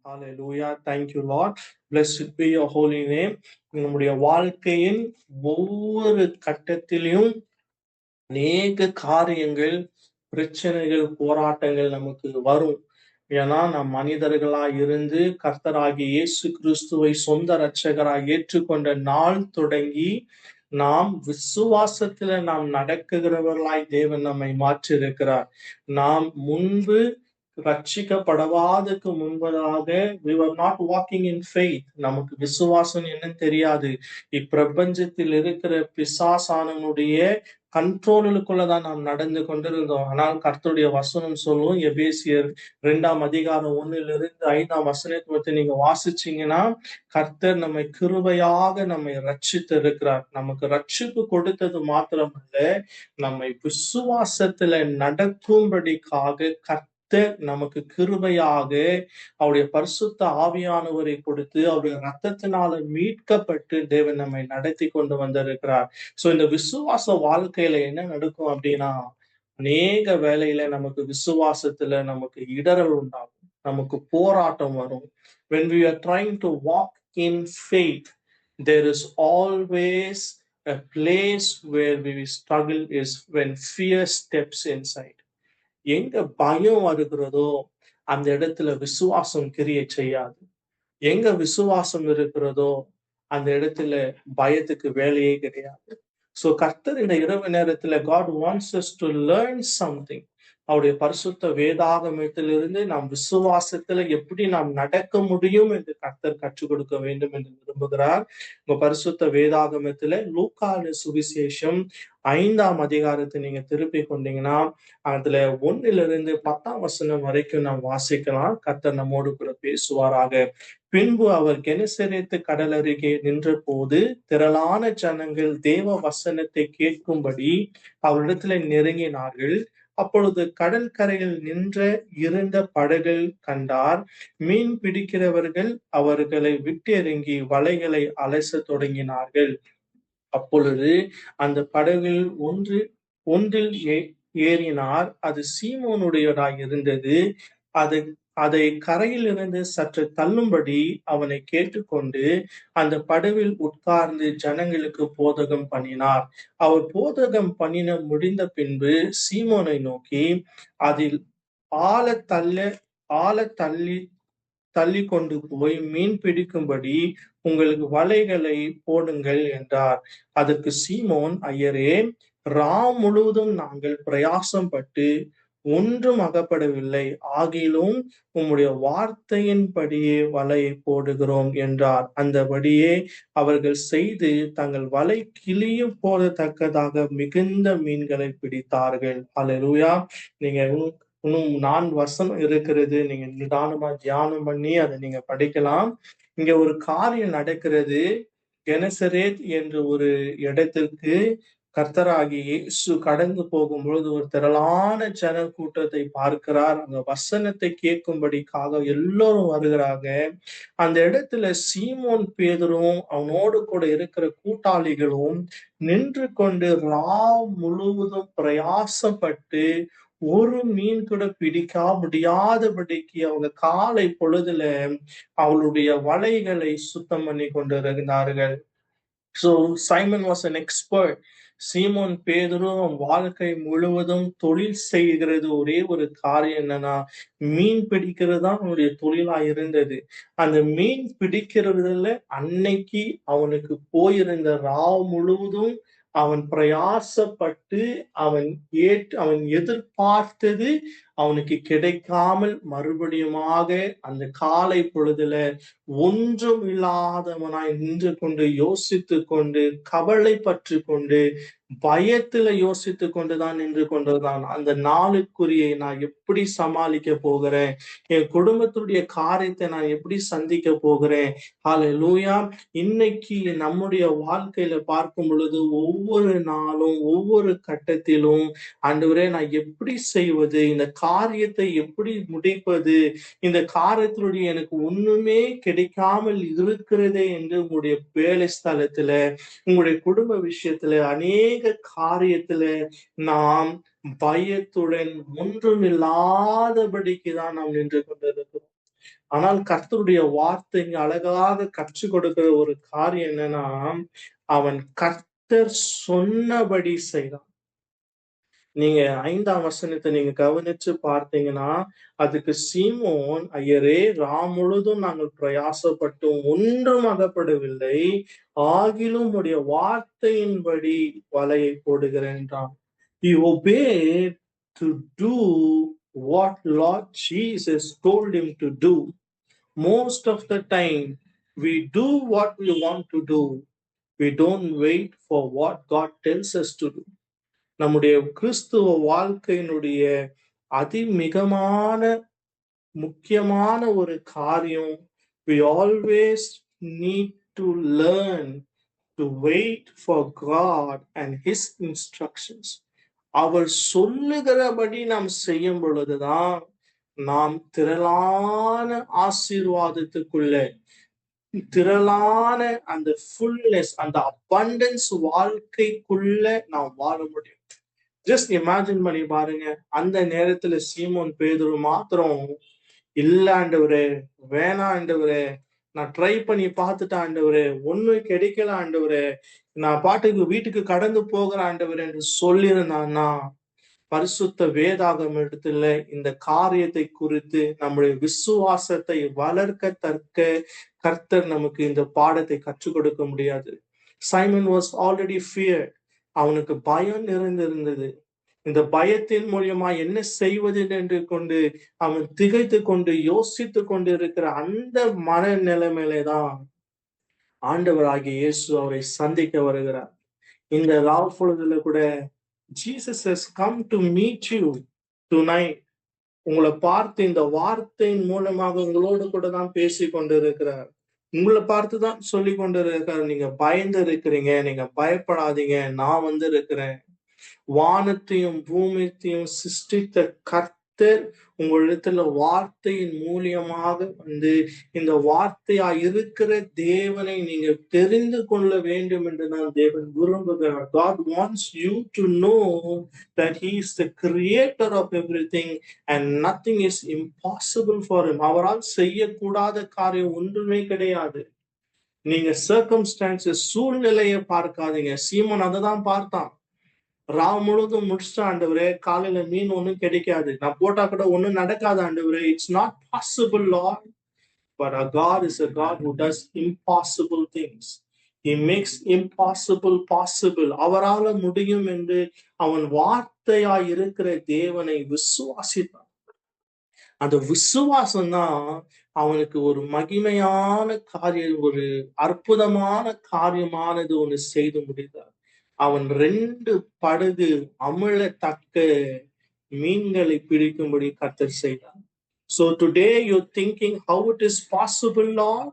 Hallelujah. Thank you, Lord. Blessed be your holy name. நம்முடைய வாழ்க்கையின் ஒவ்வொரு கட்டத்திலும் அநேக காரியங்கள், பிரச்சனைகள், போராட்டங்கள் நமக்கு வரும். ஏன்னா, நாம் மனிதர்களாய் இருந்து கர்த்தராகிய இயேசு கிறிஸ்துவை சொந்த இரட்சகராய் ஏற்றுக்கொண்ட நாள் தொடங்கி, நாம் விசுவாசத்தில நாம் நடக்குகிறவர்களாய் தேவன் நம்மை மாற்றியிருக்கிறார். நாம் முன்பு ரட்சிக்கப்படாததுக்கு முன்பதாக we were not walking in faith. நமக்கு விசுவாசம் என்னன்னு தெரியாது. இப்பிரபஞ்சத்தில் இருக்கிற பிசாசானவனுடைய கண்ட்ரோலுக்குள்ளதான் நாம் நடந்து கொண்டிருந்தோம். ஆனால் கர்த்தருடைய வசனம் சொல்லும், எபேசியர் 2ஆம் அதிகாரம் 1லிருந்து 5ஆம் வசனத்தை பத்தி நீங்க வாசிச்சீங்கன்னா, கர்த்தர் நம்மை கிருபையாக நம்மை ரட்சித்திருக்கிறார். நமக்கு ரட்சிப்பு கொடுத்தது மாத்திரமல்ல, நம்மை விசுவாசத்துல நடக்கும்படிக்காக கர்த்தர் நமக்கு கிருபையாக அவருடைய பரிசுத்த ஆவியானவரை கொடுத்து அவருடைய ரத்தத்தினால மீட்கப்பட்டு தேவன் நம்மை நடத்தி கொண்டு வந்திருக்கிறார். சோ இந்த விசுவாச வாழ்க்கையில என்ன நடக்கும் அப்படின்னா, அநேக வேளையில நமக்கு விசுவாசத்துல நமக்கு இடறல் உண்டாகும், நமக்கு போராட்டம் வரும். When we are trying to walk in faith, there is always a place where we struggle is when fear steps inside. எங்க பயம் வருகிறதோ அந்த இடத்துல விசுவாசம் கிரியை செய்யாது. எங்க விசுவாசம் இருக்கிறதோ அந்த இடத்துல பயத்துக்கு வேலையே கிடையாது. சோ கர்த்தர் இந்த இரவு நேரத்துல God wants us to learn something. அவருடைய பரிசுத்த வேதாகமத்திலிருந்து நாம் விசுவாசத்துல எப்படி நாம் நடக்க முடியும் என்று கர்த்தர் கற்றுக் கொடுக்க வேண்டும் என்று விரும்புகிறார். உங்க பரிசுத்த வேதாகமத்துல லூக்கான சுவிசேஷம் 5ஆம் அதிகாரத்தை நீங்க திருப்பி கொண்டீங்கன்னா, அதுல 1லிருந்து 10ஆம் வசனம் வரைக்கும் நாம் வாசிக்கலாம். கர்த்தர் நம்மோடு கூட பேசுவாராக. பின்பு அவர் கெனசரேத்து கடல் அருகே நின்ற போது திரளான ஜனங்கள் தேவ வசனத்தை கேட்கும்படி அவரிடத்துல நெருங்கினார்கள். அப்பொழுது கடல் கரையில் நின்ற 2 படகுகள் கண்டார். மீன் பிடிக்கிறவர்கள் அவர்களை விட்டிறங்கி வலைகளை அலசத் தொடங்கினார்கள். அப்பொழுது அந்த படகில் ஒன்றில் ஏறினார். அது சீமோனுடையதாய் இருந்தது. அதை கரையிலிருந்து சற்று தள்ளும்படி அவனை கேட்டுக்கொண்டு அந்த படவில் உட்கார்ந்து ஜனங்களுக்கு போதகம் பண்ணினார். அவர் போதகம் பண்ணின முடிந்த பின்பு சீமோனை நோக்கி, அதில் ஆழ தள்ளி கொண்டு போய் மீன் பிடிக்கும்படி உங்களுக்கு வலைகளை போடுங்கள் என்றார். அதற்கு சீமோன், ஐயரே, ராம் முழுவதும் நாங்கள் பிரயாசப்பட்டு ஒன்றும் அகப்படவில்லை, ஆகிலும் உம்முடைய வார்த்தையின்படியே வலையை போடுகிறோம் என்றார். அந்தபடியே அவர்கள் செய்து தங்கள் வலை கிளிய போடத்தக்கதாக மிகுந்த மீன்களை பிடித்தார்கள். அல்லேலூயா. நீங்க இன்னும் 4 வசனம் இருக்கிறது. நீங்க நிதானமா தியானம் பண்ணி அதை நீங்க படிக்கலாம். இங்க ஒரு காரியம் நடக்கிறது. கெனசரேத் என்ற ஒரு இடத்திற்கு கர்த்தராகிய இயேசு கடந்து போகும்பொழுது ஒரு திரளான ஜன கூட்டத்தை பார்க்கிறார். அந்த வசனத்தை கேட்கும்படிக்காக எல்லோரும் வருகிறாங்க. அந்த இடத்துல சீமோன் பேதுரும் அவனோடு கூட இருக்கிற கூட்டாளிகளும் நின்று கொண்டு ராம் முழுவதும் பிரயாசப்பட்டு ஒரு மீன் கூட பிடிக்க முடியாதபடிக்கு அவங்க காலை பொழுதுல அவளுடைய வலைகளை சுத்தம் பண்ணி கொண்டிருந்தார்கள். So Simon was an expert. சீமோன் பேதுரும் வாழ்க்கை முழுவதும் தொழில் செய்கிறது ஒரே ஒரு காரியம் என்னன்னா, மீன் பிடிக்கிறது தான் அவனுடைய தொழிலா இருந்தது. அந்த மீன் பிடிக்கிறதுல அன்னைக்கு அவனுக்கு போயிருந்த ராவ் முழுவதும் அவன் பிரயாசப்பட்டு அவன் எதிர்பார்த்தது அவனுக்கு கிடைக்காமல் மறுபடியுமாக அந்த காலை பொழுதுல ஒன்றும் இல்லாதவனாய் நின்று கொண்டு யோசித்து கொண்டு கவலை பற்றி கொண்டு பயத்துல யோசித்து கொண்டுதான் நின்று கொண்டுதான் அந்த நாளுக்குரிய நான் எப்படி சமாளிக்க போகிறேன், என் குடும்பத்துடைய காரியத்தை நான் எப்படி சந்திக்க போகிறேன். ஹல்லேலூயா. இன்னைக்கு நம்முடைய வாழ்க்கையில பார்க்கும் பொழுது ஒவ்வொரு நாளும் ஒவ்வொரு கட்டத்திலும் ஆண்டவரே நான் எப்படி செய்வது, இந்த காரியத்தை எப்படி முடிப்பது, இந்த காரியத்தினுடைய எனக்கு ஒண்ணுமே கிடைக்காமல் இருக்கிறதே என்று உங்களுடைய வேலை ஸ்தலத்துல உங்களுடைய குடும்ப விஷயத்துல அநேக காரியத்துல நாம் பயத்துடன் ஒன்றுமில்லாதபடிக்குதான் நாம் நின்று கொண்டிருக்கிறோம். ஆனால் கர்த்தருடைய வார்த்தை இங்க அழகாக கற்றுக் கொடுக்கிற ஒரு காரியம் என்னன்னா, அவன் கர்த்தர் சொன்னபடி செய்தான். நீங்க 5ஆம் வசனத்த நீங்க கவனிச்சு பார்த்தீங்கன்னா, அதுக்கு சீமோன், "ஐயரே, முழுதும் நாங்கள் பிரயாசப்பட்டும் ஒன்றும் அகப்படவில்லை. ஆகிலும் உம்முடைய வார்த்தையின்படி வலையை போடுகிறேன்" என்றான். He obeyed to do what Lord Jesus told him to do. Most of the time, we do what we want to do. We don't wait for what God tells us to do. நம்முடைய கிறிஸ்துவ வாழ்க்கையினுடைய அதிமிகமான முக்கியமான ஒரு காரியம், we always need to learn to wait for God and His instructions. அவர் சொல்லுகிறபடி நாம் செய்யும் பொழுதுதான் நாம் திரளான ஆசீர்வாதத்துக்குள்ள, திரளான அந்த ஃபுல்னஸ், அந்த அபண்டன்ஸ் வாழ்க்கைக்குள்ள நாம் வாழ முடியும். ஜஸ்ட் இமேஜின் பண்ணி பாருங்க, அந்த நேரத்துல சீமோன் பேதுரு மாத்திரம், "இல்ல ஆண்டவரே, வேணாம் ஆண்டவரே, நான் ட்ரை பண்ணி பார்த்துட்டேன் ஆண்டவரே, ஒண்ணும் கிடைக்கல ஆண்டவரே, நான் பாட்டுக்கு வீட்டுக்கு கடந்து போகிறேன் ஆண்டவரே" என்று சொல்லியிருந்தான்னா, பரிசுத்த வேதாகமத்துல இந்த காரியத்தை குறித்து நம்முடைய விசுவாசத்தை வளர்க்க கர்த்தர் நமக்கு இந்த பாடத்தை கற்றுக் கொடுக்க முடியாது. Simon was already feared. அவனுக்கு பயம் நிறைந்திருந்தது. இந்த பயத்தின் மூலியமா என்ன செய்வது என்று கொண்டு அவன் திகைத்து கொண்டு யோசித்து கொண்டு இருக்கிற அந்த மனநிலைமையிலே தான் ஆண்டவராகிய இயேசு அவரை சந்திக்க வருகிறார். இந்த ராவு பொழுதுல கூட Jesus has come to meet you tonight. உங்களை பார்த்து இந்த வார்த்தையின் மூலமாக உங்களோடு கூட தான் பேசி கொண்டிருக்கிறார். உங்களை பார்த்து தான் சொல்லி கொண்டிருக்கிறார், நீங்க பயந்து இருக்கிறீங்க, நீங்க பயப்படாதீங்க, நான் இருக்கிறேன். வானத்தையும் பூமியையும் சிருஷ்டித்த கர்த்தர் உங்களிடத்துல வார்த்தையின் மூலியமாக இந்த வார்த்தையா இருக்கிற தேவனை நீங்க தெரிந்து கொள்ள வேண்டும் என்று நான் தேவன் விரும்புகிறார். God wants you to know that He is the creator of everything and nothing is impossible for Him. அவரால் செய்யக்கூடாத காரியம் ஒன்றுமே கிடையாது. நீங்க சர்க்கம்ஸ்டான்சஸ், சூழ்நிலையை பார்க்காதீங்க. சீமோன் அதை தான் பார்த்தான். ராவு முழுதும் முடிச்சிட்டான் ஆண்டவரே, காலையில மீன் ஒண்ணும் கிடைக்காது, நான் போட்டா கூட ஒண்ணும் நடக்காது ஆண்டவரே. It's not possible Lord. But our God is a God who does impossible things. He makes impossible possible. அவரால முடியும் என்று அவன் வார்த்தையாய் இருக்கிற தேவனை விசுவாசித்தான். அந்த விசுவாசம் தான் அவனுக்கு ஒரு மகிமையான காரியம், ஒரு அற்புதமான காரியமானது ஒன்று செய்து முடித்தார். அவன் 2 படகு அமிழத்தக்க மீன்களை பிடிக்கும்படி கர்த்தர் செய்தார். So today you're thinking how it is possible, Lord?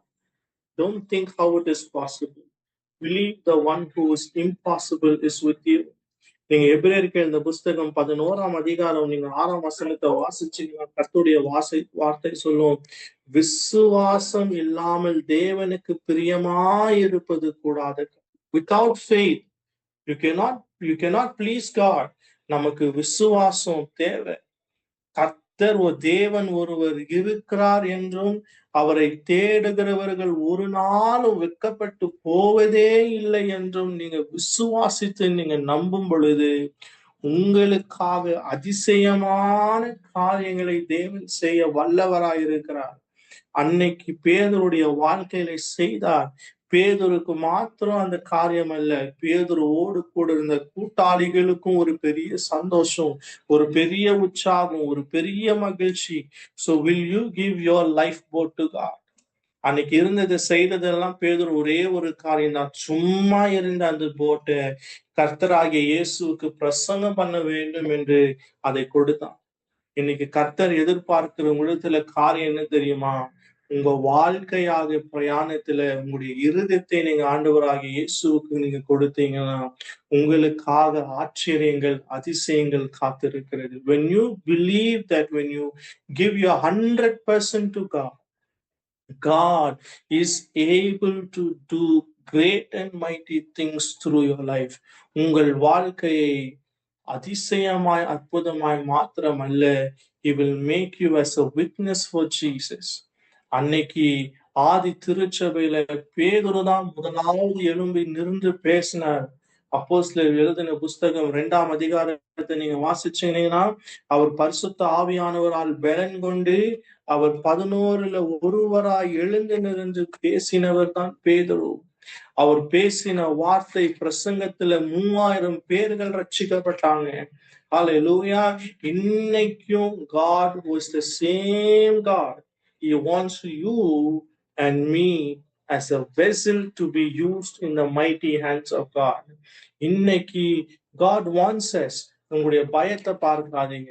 Don't think how it is possible. Believe the one who is impossible is with you. நீங்க எபிரேயருக்கு இந்த புஸ்தகம் 11ஆம் அதிகாரம் நீங்க 6ஆம் வசனத்தை வாசிச்சீங்கன்னா கர்த்தருடைய வார்த்தை சொல்லும், விசுவாசம் இல்லாமல் தேவனுக்கு பிரியமாயிருப்பது கூடாது. Without faith you cannot please God. நமக்கு விசுவாசம் தேவை. கர்த்தர் ஒரு தேவன் ஒருவர் இருக்கிறார் என்றும் அவரை தேடுகிறவர்கள் ஒரு நாளும் வெட்கப்பட்டு போவதே இல்லை என்றும் நீங்க விசுவாசித்து நீங்க நம்பும் பொழுது உங்களுக்காக அதிசயமான காரியங்களை தேவன் செய்ய வல்லவராயிருக்கிறார். அன்னைக்கு பேதுருடைய வாழ்க்கையில செய்தார். பேதுருக்கு மாத்திரம் அந்த காரியம் அல்ல, பேதுருவோடு கூட இருந்த கூட்டாளிகளுக்கும் ஒரு பெரிய சந்தோஷம், ஒரு பெரிய உற்சாகம், ஒரு பெரிய மகிழ்ச்சி. So will you give your lifeboat to God? அன்னைக்கு இருந்ததை செய்ததெல்லாம் பேதுரு ஒரே ஒரு காரியம் தான், சும்மா இருந்த அந்த போட்டை கர்த்தராகிய இயேசுவுக்கு பிரசங்கம் பண்ண வேண்டும் என்று அதை கொடுத்தான். இன்னைக்கு கர்த்தர் எதிர்பார்க்கிற உலகத்துல காரியம் என்ன தெரியுமா? உங்க வாழ்க்கையாக பிரயாணத்துல உங்களுடைய இருதயத்தை நீங்க ஆண்டவராகிய இயேசுவுக்கு நீங்க கொடுத்தீங்கன்னா உங்களுக்காக ஆச்சரியங்கள், அதிசயங்கள் காத்திருக்கிறது. When you believe that, when you give your 100% to God, God is able to do great and mighty things through your life. உங்கள் வாழ்க்கையை அதிசயமாய் அற்புதமாய் மாத்திரமல்ல, He will make you as a witness for Jesus. அன்னைக்கு ஆதி திருச்சபையில பேதுருதான் முதலாவது எழும்பி நின்று பேசினார். அப்போஸ்தலர் எழுதின புஸ்தகம் 2ஆம் அதிகாரத்தை நீங்க வாசிச்சீங்கன்னா, அவர் பரிசுத்த ஆவியானவரால் பலன் கொண்டு அவர் 11ல ஒருவராய் எழுந்து நின்று பேசினவர் தான் பேதுரு. அவர் பேசின வார்த்தை பிரசங்கத்துல 3000 பேர்கள் ரட்சிக்கப்பட்டாங்க. Hallelujah. இன்னைக்கும் God was the same God. He wants you and me as a vessel to be used in the mighty hands of God. இன்னைக்கு God wants us. உங்களுடைய பயத்தை பார்க்காதீங்க,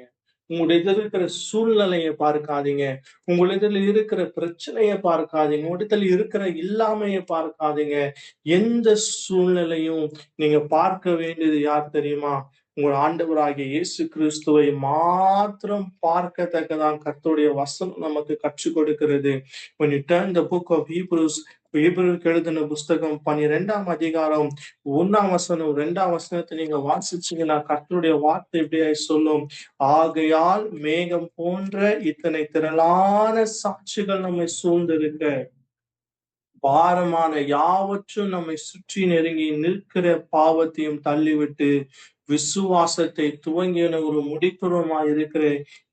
உங்களுடைய இருக்கிற சூழ்நிலையை பார்க்காதீங்க, உங்களிடத்தில் இருக்கிற பிரச்சனையை பார்க்காதீங்க, உங்களிடத்தில் இருக்கிற இல்லாமையை பார்க்காதீங்க. எந்த சூழ்நிலையும் நீங்க பார்க்க வேண்டியது யார் தெரியுமா? உங்கள் ஆண்டவராகிய இயேசு கிறிஸ்துவை மாத்திரம் பார்க்கத்தக்கதான் கர்த்தருடைய வசனம் நமக்கு கற்றுக் கொடுக்கிறது. When you turn the book of Hebrews, எபிரேயருக்கு எழுதின புஸ்தகம் 12ஆம் அதிகாரம் 1ஆம் வசனம் 2ஆம் வசனத்தை நீங்க வாசிச்சீங்கன்னா கர்த்தருடைய வார்த்தை இப்படியாய் சொல்லும், ஆகையால் மேகம் போன்ற இத்தனை திரளான சாட்சிகள் நம்மை சூழ்ந்திருக்க, பாரமான யாவற்றும் நம்மை சுற்றி நெருங்கி நிற்கிற பாவத்தையும் தள்ளிவிட்டு விசுவாசத்தை துவங்கின ஒரு முடிப்புறமாய் இருக்கிற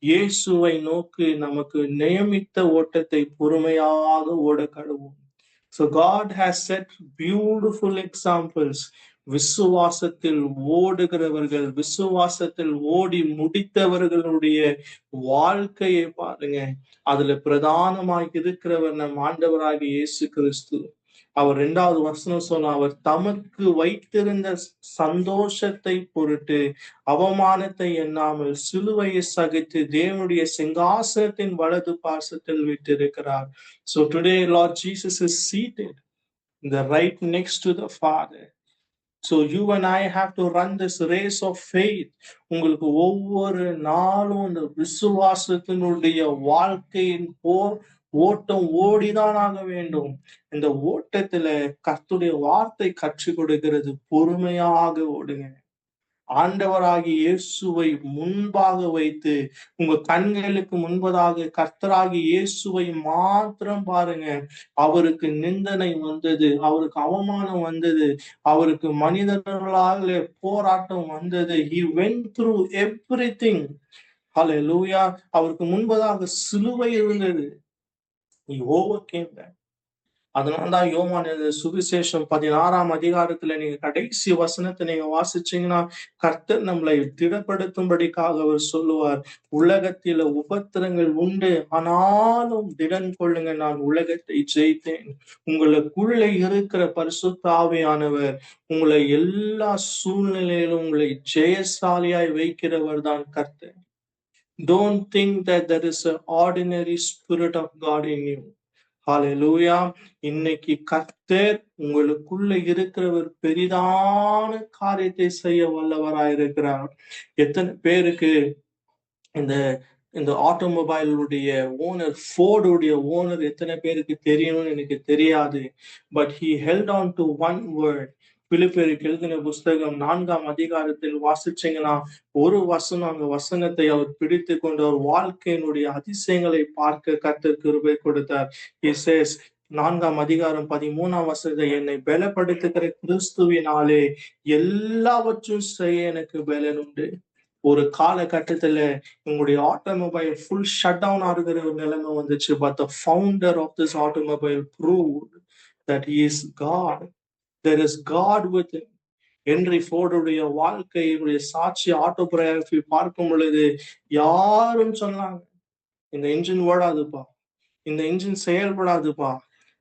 இயேசுவை நோக்கி நமக்கு நியமித்த ஓட்டத்தை பொறுமையாக ஓட கடவோம். So God has set beautiful examples. விசுவாசத்தில் ஓடுகிறவர்கள், விசுவாசத்தில் ஓடி முடித்தவர்களுடைய வாழ்க்கையை பாருங்க. அதுல பிரதானமாக இருக்கிறவர் நம் ஆண்டவராகிய இயேசு கிறிஸ்து. அவர் 2வது வசனம் சொன்ன, அவர் தமக்கு வைத்திருந்த சந்தோஷத்தை பொருட்டு அவமானத்தை எண்ணாமல் சிலுவையை சகித்து தேவனுடைய சிங்காசனத்தின் வலது பார்சத்தில் விட்டிருக்கிறார். So today Lord Jesus is seated in the right next to the Father. So you and I have to run this race of faith. உங்களுக்கு ஒவ்வொரு நாளும் இந்த விசுவாசத்தினுடைய வாழ்க்கையின் போர் ஓட்டம் ஓடிதான் ஆக வேண்டும். இந்த ஓட்டத்துல கர்த்தருடைய வார்த்தை கற்றுக் கொடுக்கிறது, பொறுமையாக ஓடுங்க. ஆண்டவராகிய இயேசுவை முன்பாக வைத்து உங்க கண்களுக்கு முன்பதாக கர்த்தராகிய இயேசுவை மாத்திரம் பாருங்க. அவருக்கு நிந்தனை வந்தது, அவருக்கு அவமானம் வந்தது, அவருக்கு மனிதர்களால போராட்டம் வந்தது. He went through everything. Hallelujah. அவருக்கு முன்பதாக சிலுவை இருந்தது. He overcame that. அதனாலதான் யோவான் சுவிசேஷம் 16ஆம் அதிகாரத்துல நீங்க கடைசி வசனத்தை நீங்க வாசிச்சீங்கன்னா, கர்த்தர் நம்மளை திடப்படுத்தும்படிக்காக அவர் சொல்லுவார், உலகத்தில உபத்திரங்கள் உண்டு, ஆனாலும் திடன் கொள்ளுங்க, நான் உலகத்தை ஜெயித்தேன். உங்களுக்குள்ள இருக்கிற பரிசுத்த ஆவியானவர் உங்களை எல்லா சூழ்நிலையிலும் உங்களை ஜெயசாலியாய் வைக்கிறவர் தான் கர்த்தர். Don't think that there is an ordinary spirit of God in you. ஹalleluya. இன்னைக்கு கர்த்தர் உங்களுக்குள்ள இருக்கிறவர் பெரிதான காரியத்தை செய்ய வல்லவராயிருக்கிறார். எத்தனை பேருக்கு இந்த இந்த ஆட்டோமொபைலுடைய ஓனர், ஃபோர்டுடைய ஓனர் எத்தனை பேருக்கு தெரியணும்னு எனக்கு தெரியாது. But he held on to one word. பிலிப்பியருக்கு எழுதின புஸ்தகம் 4ஆம் அதிகாரத்தில் வாசிச்சீங்கன்னா ஒரு வசனம், அந்த வசனத்தை அவர் பிடித்து கொண்டு அவர் வாழ்க்கையினுடைய அதிசயங்களை பார்க்க கர்த்தர் கிருபை கொடுத்தார். He says, 4ஆம் அதிகாரம் 13ஆம் வசனத்தை, என்னை பலப்படுத்துகிற கிறிஸ்துவினாலே எல்லாவற்றும் செய்ய எனக்கு பலன் உண்டு. ஒரு காலகட்டத்துல உங்களுடைய ஆட்டோமொபைல் ஃபுல் ஷட் டவுன் ஆகுகிற ஒரு நிலைமை வந்துச்சு. But the founder of this automobile proved that he is God. There is God with him. Henry ஃபோர்டுடைய வாழ்க்கையுடைய சாட்சி ஆட்டோபயோகிராஃபி பார்க்கும் பொழுது யாரும் சொன்னாங்க, இந்த இன்ஜின் ஓடாதுப்பா, இந்த இன்ஜின் செயல்படாதுப்பா,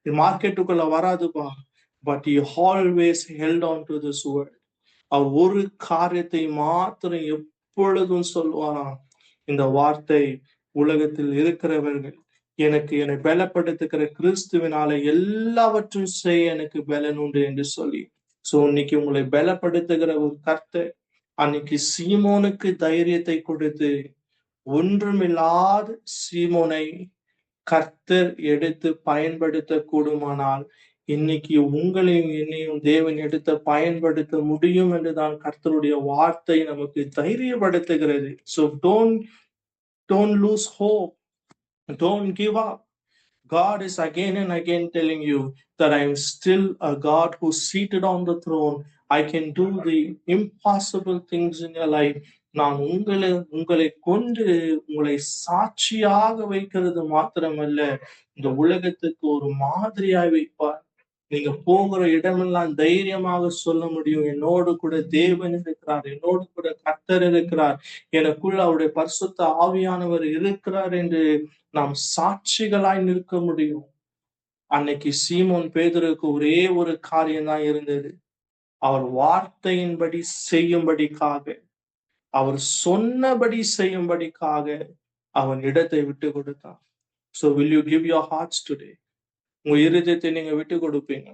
இது மார்க்கெட்டுக்குள்ள வராதுப்பா. But he always held on to this word. அவர் ஒரு காரியத்தை மாத்திரம் எப்பொழுதும் சொல்வாராம், இந்த வார்த்தை, உலகத்தில் இருக்கிறவர்கள் என்னை பலப்படுத்துகிற கிறிஸ்துவினால எல்லாவற்றும் செய்ய எனக்கு பலன் உண்டு என்று சொல்லி. சோ இன்னைக்கு உங்களை பலப்படுத்துகிற ஒரு கர்த்தர் அன்னைக்கு சீமோனுக்கு தைரியத்தை கொடுத்து, ஒன்றுமில்லாத சீமோனை கர்த்தர் எடுத்து பயன்படுத்த கூடுமானால் இன்னைக்கு உங்களையும் என்னையும் தேவன் எடுத்து பயன்படுத்த முடியும் என்றுதான் கர்த்தருடைய வார்த்தை நமக்கு தைரியப்படுத்துகிறது. So don't lose hope. Don't give up. God is again and again telling you that I am still a God who's seated on the throne. I can do the impossible things in your life. நான் உங்களை கொண்டு உங்களை சாட்சியாக வைக்கிறது மாத்திரமல்ல, இந்த உலகத்துக்கு ஒரு மாதிரியாய் வைப்பார். நீங்க போகிற இடமெல்லாம் தைரியமாக சொல்ல முடியும். என்னோடு கூட தேவன் இருக்கிறார். என்னோடு கூட கர்த்தர் இருக்கிறார். எனக்குள்ள அவருடைய பரிசுத்த ஆவியானவர் இருக்கிறார் என்று நாம் சாட்சிகளாய் நிற்க முடியும். அன்னைக்கு சீமோன் பேதுருக்கு ஒரே ஒரு காரியம் தான் இருந்தது. அவர் வார்த்தையின்படி செய்யும்படிக்காக, அவர் சொன்னபடி செய்யும்படிக்காக அவன் இடத்தை விட்டு கொடுத்தான். So will you give your hearts today? உங்க இருதயத்தை நீங்க விட்டு கொடுப்பீங்க.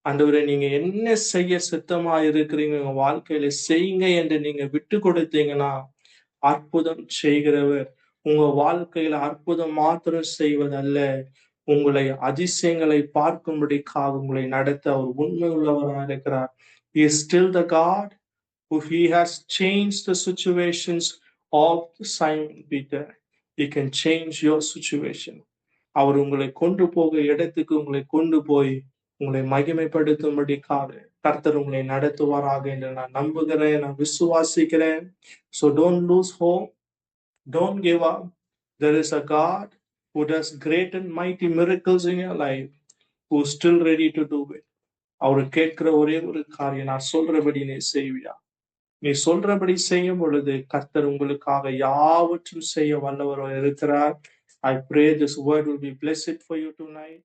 ஆண்டவரே, நீங்க என்ன செய்ய சித்தமா இருக்கிறீங்க உங்க வாழ்க்கையில செய்யுங்க என்று நீங்க விட்டு கொடுத்தீங்கன்னா, அற்புதம் செய்கிறவர் உங்க வாழ்க்கையில அற்புதம் மாத்திரம் செய்வதல்ல, உங்களை அதிசயங்களை பார்க்கும்படிக்காக உங்களை நடத்த அவர் உண்மை உள்ளவராக இருக்கிறார். He is still the God who he has changed the situations of Simon Peter. He can change your situation. அவர் உங்களை கொண்டு போக இடத்துக்கு உங்களை கொண்டு போய் உங்களை மகிமைப்படுத்தும்படிக்காக கர்த்தர் உங்களை நடத்துவாராக என்று நான் நம்புகிறேன், நான் விசுவாசிக்கிறேன். So don't lose hope. Don't give up. There is a God who does great and mighty miracles in your life, who is still ready to do it. அவரு கேட்கிற ஒரே ஒரு காரியம், நான் சொல்றபடி நீ செய்வியா? நீ சொல்றபடி செய்யும் பொழுது கர்த்தர் உங்களுக்காக யாவற்றும் செய்ய வல்லவராக இருக்கிறார். I pray this word will be blessed for you tonight.